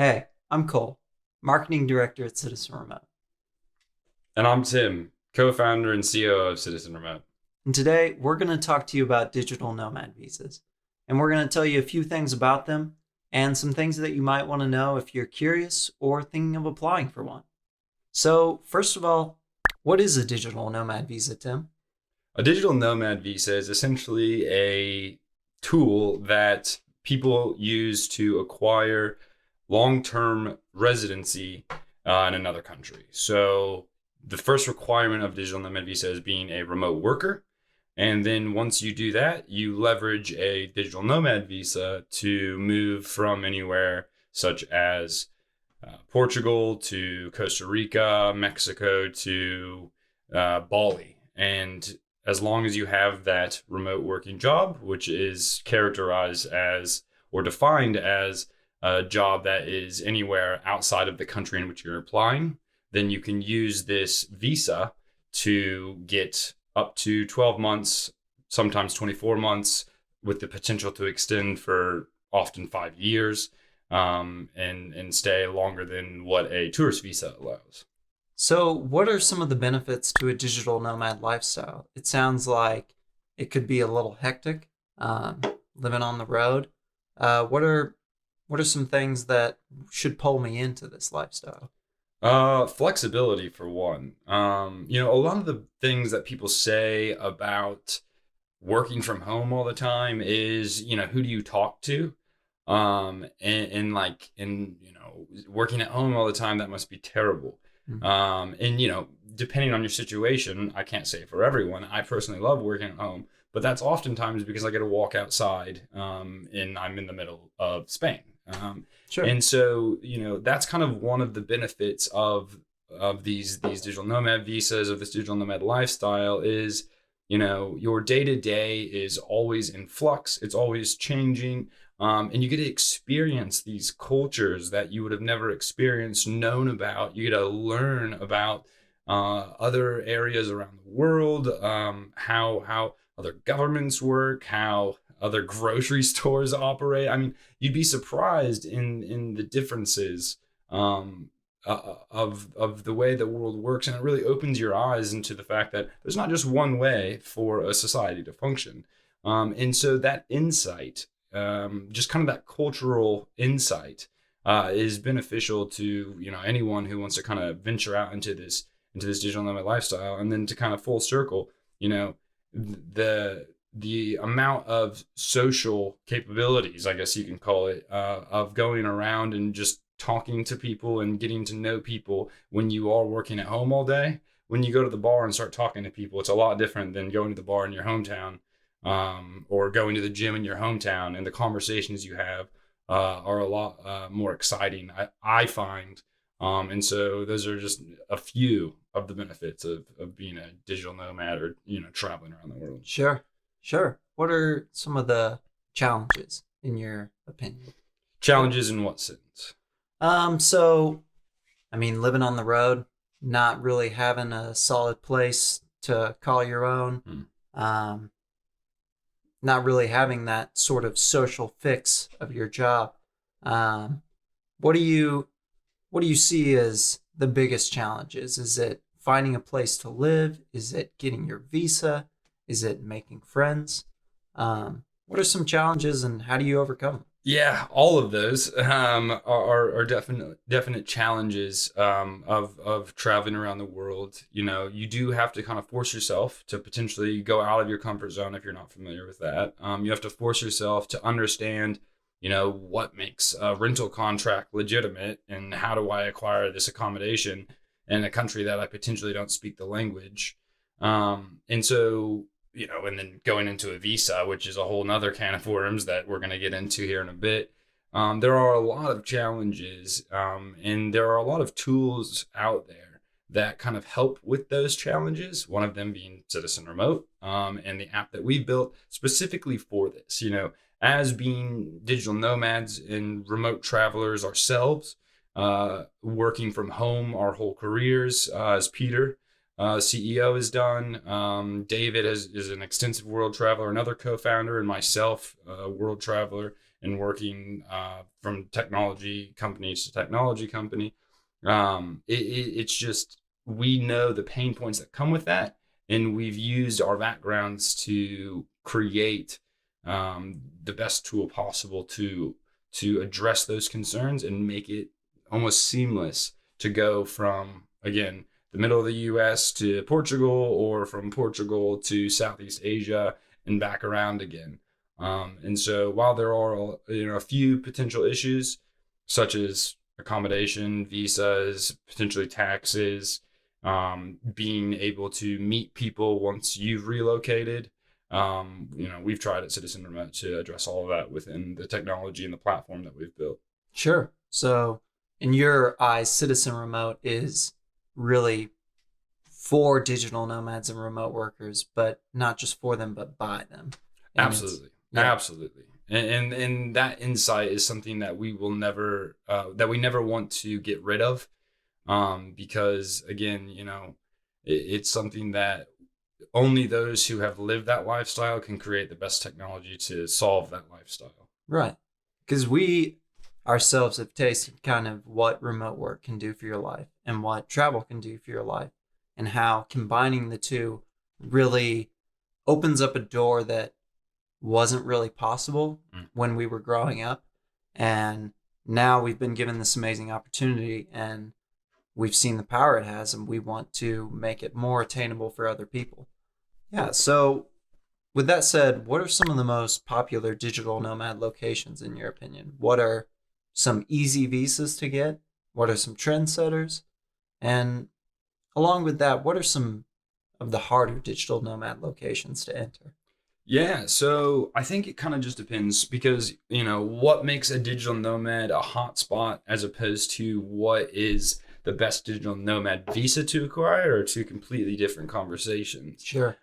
Hey, I'm Cole, Marketing Director at Citizen Remote. And I'm Tim, co-founder and COO of Citizen Remote. And today we're going to talk to you about digital nomad visas. And we're going to tell you a few things about them and some things that you might want to know if you're curious or thinking of applying for one. So, first of all, what is a digital nomad visa, Tim? A digital nomad visa is essentially a tool that people use to acquire long-term residency in another country. So the first requirement of digital nomad visa is being a remote worker. And then once you do that, you leverage a digital nomad visa to move from anywhere such as Portugal to Costa Rica, Mexico to Bali. And as long as you have that remote working job, which is characterized as or defined as a job that is anywhere outside of the country in which you're applying, then you can use this visa to get up to 12 months, sometimes 24 months, with the potential to extend for often 5 years, and stay longer than what a tourist visa allows. So, what are some of the benefits to a digital nomad lifestyle? It sounds like it could be a little hectic, um, living on the road. What are some things that should pull me into this lifestyle? Flexibility for one. A lot of the things that people say about working from home all the time is, who do you talk to? And working at home all the time, that must be terrible. Mm. And depending on your situation, I can't say for everyone. I personally love working at home, but that's oftentimes because I get to walk outside, and I'm in the middle of Spain. Sure. And so, that's kind of one of the benefits of these digital nomad visas, of this digital nomad lifestyle is, your day to day is always in flux. It's always changing. And you get to experience these cultures that you would have never experienced, known about. You get to learn about other areas around the world, how other governments work, how other grocery stores operate. I mean, you'd be surprised in the differences of the way the world works, and it really opens your eyes into the fact that there's not just one way for a society to function. And so that insight, just kind of that cultural insight, is beneficial to anyone who wants to kind of venture out into this digital nomad lifestyle, and then to kind of full circle, the amount of social capabilities, I guess you can call it, of going around and just talking to people and getting to know people when you are working at home all day. When you go to the bar and start talking to people, it's a lot different than going to the bar in your hometown, or going to the gym in your hometown, and the conversations you have are a lot more exciting, I find. And so those are just a few of the benefits of being a digital nomad, or traveling around the world. Sure. Sure. What are some of the challenges in your opinion? Challenges in what sense? So I mean, living on the road, not really having a solid place to call your own, Hmm. um, not really having that sort of social fix of your job. Um, what do you see as the biggest challenges? Is it finding a place to live? Is it getting your visa? Is it making friends? What are some challenges and how do you overcome them? Yeah, all of those are definite challenges, of traveling around the world. You do have to kind of force yourself to potentially go out of your comfort zone if you're not familiar with that. You have to force yourself to understand, what makes a rental contract legitimate, and how do I acquire this accommodation in a country that I potentially don't speak the language. And so, and then going into a visa, which is a whole nother can of worms that we're going to get into here in a bit. There are a lot of challenges, and there are a lot of tools out there that kind of help with those challenges. One of them being Citizen Remote, and the app that we built specifically for this. As being digital nomads and remote travelers ourselves, working from home our whole careers, as Peter, CEO, has done. David is an extensive world traveler, another co-founder, and myself, a world traveler and working from technology company to technology company. It's just, we know the pain points that come with that, and we've used our backgrounds to create the best tool possible to address those concerns and make it almost seamless to go from, again, the middle of the US to Portugal, or from Portugal to Southeast Asia and back around again. And so while there are, a few potential issues such as accommodation, visas, potentially taxes, being able to meet people once you've relocated, we've tried at Citizen Remote to address all of that within the technology and the platform that we've built. Sure. So, in your eyes, Citizen Remote is really for digital nomads and remote workers, but not just for them, but by them. And Absolutely, yeah, absolutely, and that insight is something that we will never that we never want to get rid of, because again, it's something that only those who have lived that lifestyle can create the best technology to solve that lifestyle. right. Because we ourselves have tasted kind of what remote work can do for your life and what travel can do for your life, and how combining the two really opens up a door that wasn't really possible Mm. when we were growing up. And now we've been given this amazing opportunity, and we've seen the power it has, and we want to make it more attainable for other people. Yeah. So, with that said, what are some of the most popular digital nomad locations in your opinion? What are some easy visas to get? What are some trendsetters? And along with that, what are some of the harder digital nomad locations to enter? Yeah, so I think it kind of just depends, because what makes a digital nomad a hotspot as opposed to what is the best digital nomad visa to acquire, are two completely different conversations. Sure.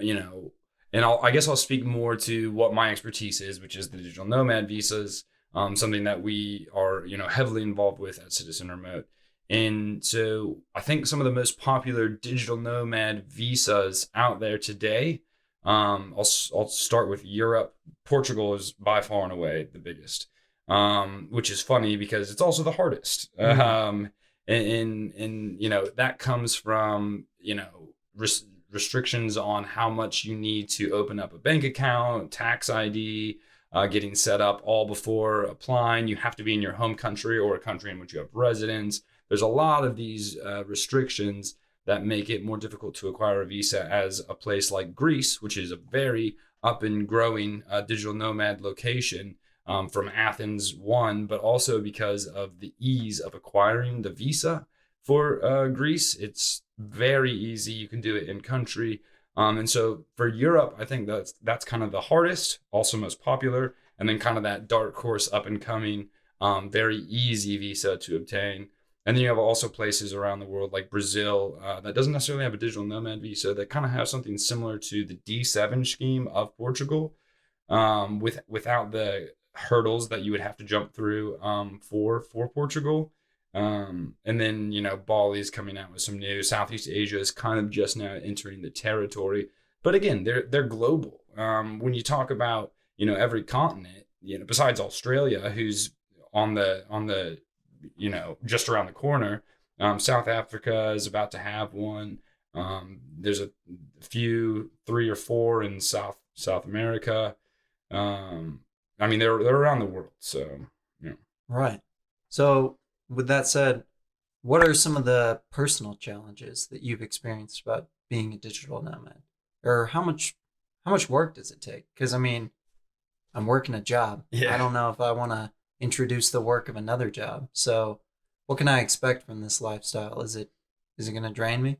You know, and I guess I'll speak more to what my expertise is, which is the digital nomad visas, something that we are, heavily involved with at Citizen Remote. And so I think some of the most popular digital nomad visas out there today, I'll start with Europe. Portugal is by far and away the biggest, which is funny because it's also the hardest. And that comes from restrictions on how much you need to open up a bank account, tax ID, getting set up all before applying. You have to be in your home country or a country in which you have residence. There's a lot of these restrictions that make it more difficult to acquire a visa, as a place like Greece, which is a very up and growing digital nomad location, from Athens, one, but also because of the ease of acquiring the visa for Greece. It's very easy. You can do it in country. And so for Europe, I think that's kind of the hardest, also most popular, and then kind of that dark horse up and coming, very easy visa to obtain. And then you have also places around the world like Brazil that doesn't necessarily have a digital nomad visa, that kind of have something similar to the D7 scheme of Portugal, without the hurdles that you would have to jump through for Portugal. And then Bali's coming out with some new. Southeast Asia is kind of just now entering the territory, but again, they're global. When you talk about every continent, besides Australia, who's on the just around the corner. South Africa is about to have one. There's a few, 3 or 4 in South America. I mean, they're around the world. So, Right. So, with that said, what are some of the personal challenges that you've experienced about being a digital nomad? Or how much work does it take? Because I mean, I'm working a job. I Yeah. don't know if I want to introduce the work of another job. So, what can I expect from this lifestyle? Is it going to drain me?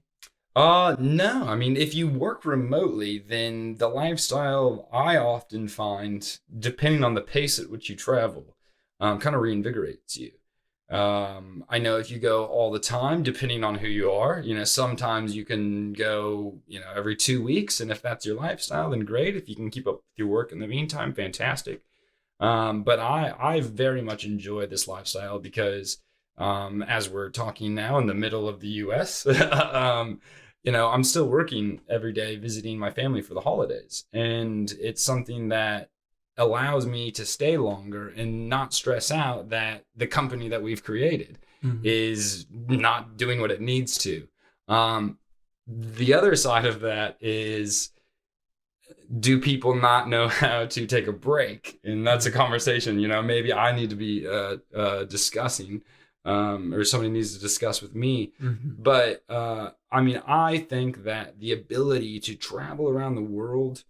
No. I mean, if you work remotely, then the lifestyle, I often find, depending on the pace at which you travel, kind of reinvigorates you. I know if you go all the time, depending on who you are, sometimes you can go, every 2 weeks. And if that's your lifestyle, then great. If you can keep up with your work in the meantime, fantastic. But I very much enjoy this lifestyle because, as we're talking now in the middle of the US, I'm still working every day, visiting my family for the holidays. And it's something that allows me to stay longer and not stress out that the company that we've created is not doing what it needs to. The other side of that is, do people not know how to take a break? And that's a conversation, maybe I need to be discussing, or somebody needs to discuss with me. But I think that the ability to travel around the world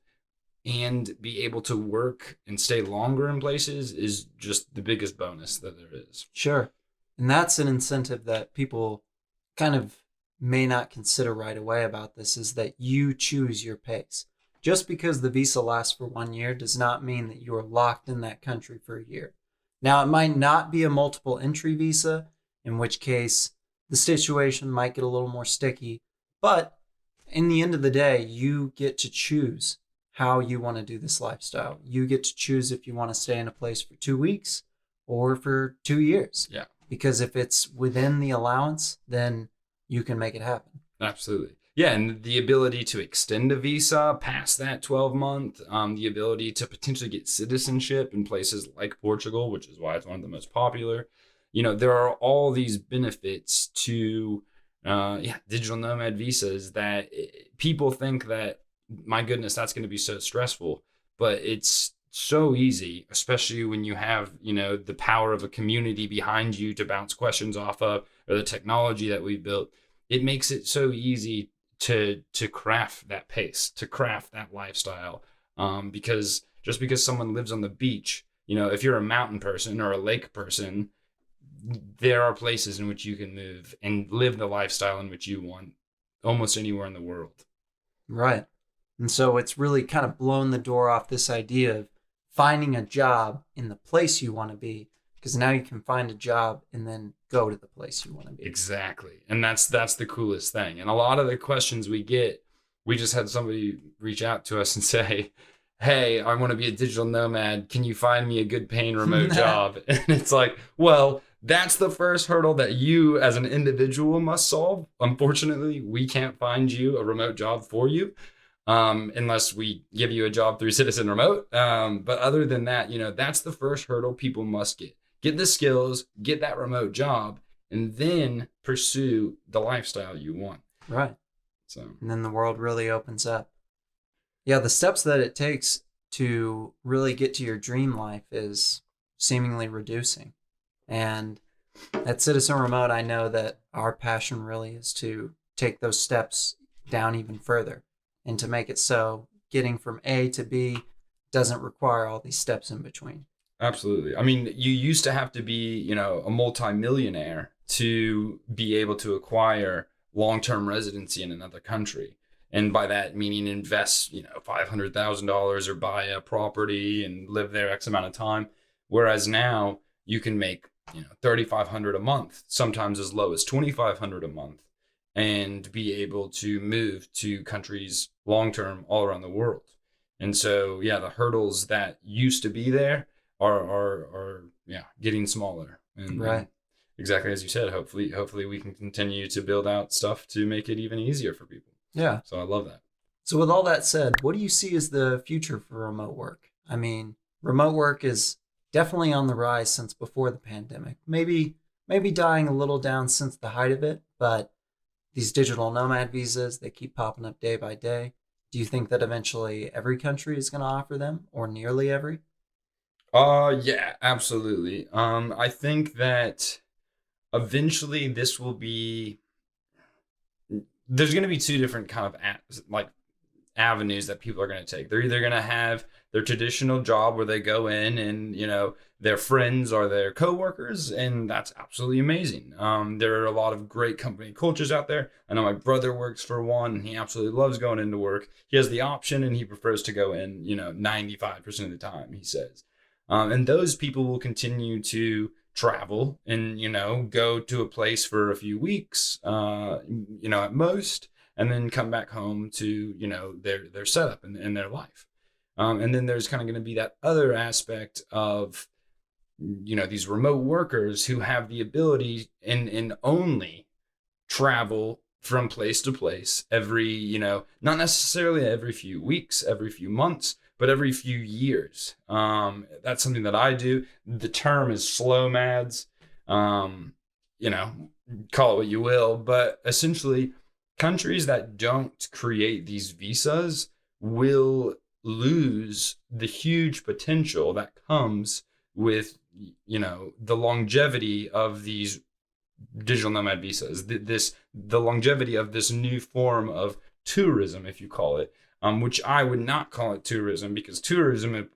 and be able to work and stay longer in places is just the biggest bonus that there is. Sure. And that's an incentive that people kind of may not consider right away about this, is that you choose your pace. Just because the visa lasts for 1 year does not mean that you are locked in that country for a year. Now, it might not be a multiple entry visa, in which case the situation might get a little more sticky. But in the end of the day, you get to choose how you want to do this lifestyle. You get to choose if you want to stay in a place for 2 weeks or for 2 years. Yeah. Because if it's within the allowance, then you can make it happen. Absolutely. Yeah, and the ability to extend a visa past that 12-month, the ability to potentially get citizenship in places like Portugal, which is why it's one of the most popular. There are all these benefits to digital nomad visas that people think that, my goodness, that's going to be so stressful. But it's so easy, especially when you have, the power of a community behind you to bounce questions off of, or the technology that we've built. It makes it so easy to craft that pace, to craft that lifestyle. Because just because someone lives on the beach, if you're a mountain person or a lake person, there are places in which you can move and live the lifestyle in which you want almost anywhere in the world. Right. And so it's really kind of blown the door off this idea of finding a job in the place you want to be, because now you can find a job and then go to the place you want to be. Exactly. And that's the coolest thing. And a lot of the questions we get, we just had somebody reach out to us and say, hey, I want to be a digital nomad. Can you find me a good paying remote job? And it's like, well, that's the first hurdle that you as an individual must solve. Unfortunately, we can't find you a remote job for you. Unless we give you a job through Citizen Remote. But other than that, that's the first hurdle people must get. Get the skills, get that remote job, and then pursue the lifestyle you want. Right. So, and then the world really opens up. Yeah, the steps that it takes to really get to your dream life is seemingly reducing. And at Citizen Remote, I know that our passion really is to take those steps down even further, and to make it so getting from A to B doesn't require all these steps in between. Absolutely. I mean, you used to have to be, a multimillionaire to be able to acquire long-term residency in another country. And by that meaning invest, $500,000 or buy a property and live there X amount of time. Whereas now you can make, $3,500 a month, sometimes as low as $2,500 a month, and be able to move to countries long-term all around the world. And so, yeah, the hurdles that used to be there are getting smaller. And right. Exactly as you said, hopefully we can continue to build out stuff to make it even easier for people. Yeah. So I love that. So with all that said, what do you see as the future for remote work? I mean, remote work is definitely on the rise since before the pandemic. Maybe dying a little down since the height of it, but these digital nomad visas, they keep popping up day by day. Do you think that eventually every country is going to offer them, or nearly every? Yeah, absolutely. I think that eventually this will be, there's going to be two different kind of avenues that people are going to take. They're either going to have their traditional job where they go in and, their friends are their coworkers, and that's absolutely amazing. There are a lot of great company cultures out there. I know my brother works for one, and he absolutely loves going into work. He has the option, and he prefers to go in, 95% of the time, he says. And those people will continue to travel and, go to a place for a few weeks, at most, and then come back home to, their setup and their life. And then there's kind of going to be that other aspect of, these remote workers who have the ability and only travel from place to place every, not necessarily every few weeks, every few months, but every few years. That's something that I do. The term is slow mads. You know, call it what you will, but essentially, countries that don't create these visas will lose the huge potential that comes with, you know, the longevity of these digital nomad visas, the longevity of this new form of tourism, if you call it, which I would not call it tourism, because tourism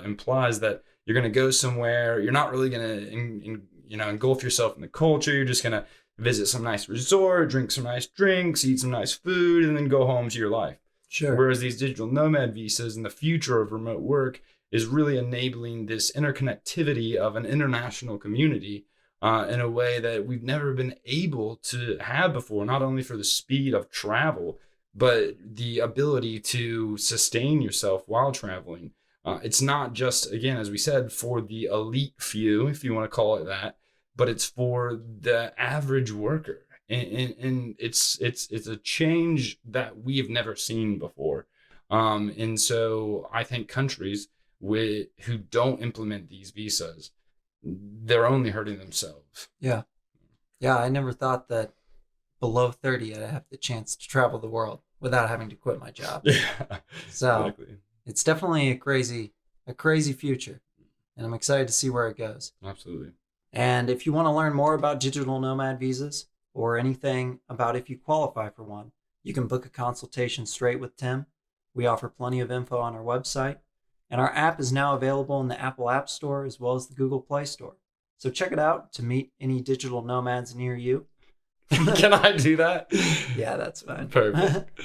implies that you're going to go somewhere, you're not really going to you know, engulf yourself in the culture. You're just going to visit some nice resort, drink some nice drinks, eat some nice food, and then go home to your life. Sure. Whereas these digital nomad visas and the future of remote work is really enabling this interconnectivity of an international community in a way that we've never been able to have before, not only for the speed of travel, but the ability to sustain yourself while traveling. It's not just, again, as we said, for the elite few, if you want to call it that, but it's for the average worker. And it's a change that we have never seen before. And so I think countries who don't implement these visas, they're only hurting themselves. Yeah. Yeah, I never thought that below 30 I'd have the chance to travel the world without having to quit my job. Yeah, So exactly. it's definitely a crazy future. And I'm excited to see where it goes. Absolutely. And if you want to learn more about digital nomad visas or anything about if you qualify for one, you can book a consultation straight with Tim. We offer plenty of info on our website. And our app is now available in the Apple App Store as well as the Google Play Store. So check it out to meet any digital nomads near you. Can I do that? Yeah, that's fine. Perfect.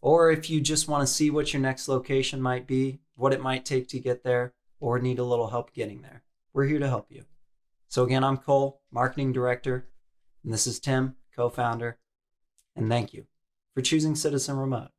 Or if you just want to see what your next location might be, what it might take to get there, or need a little help getting there, we're here to help you. So again, I'm Cole, Marketing Director, and this is Tim, Co-founder, and thank you for choosing Citizen Remote.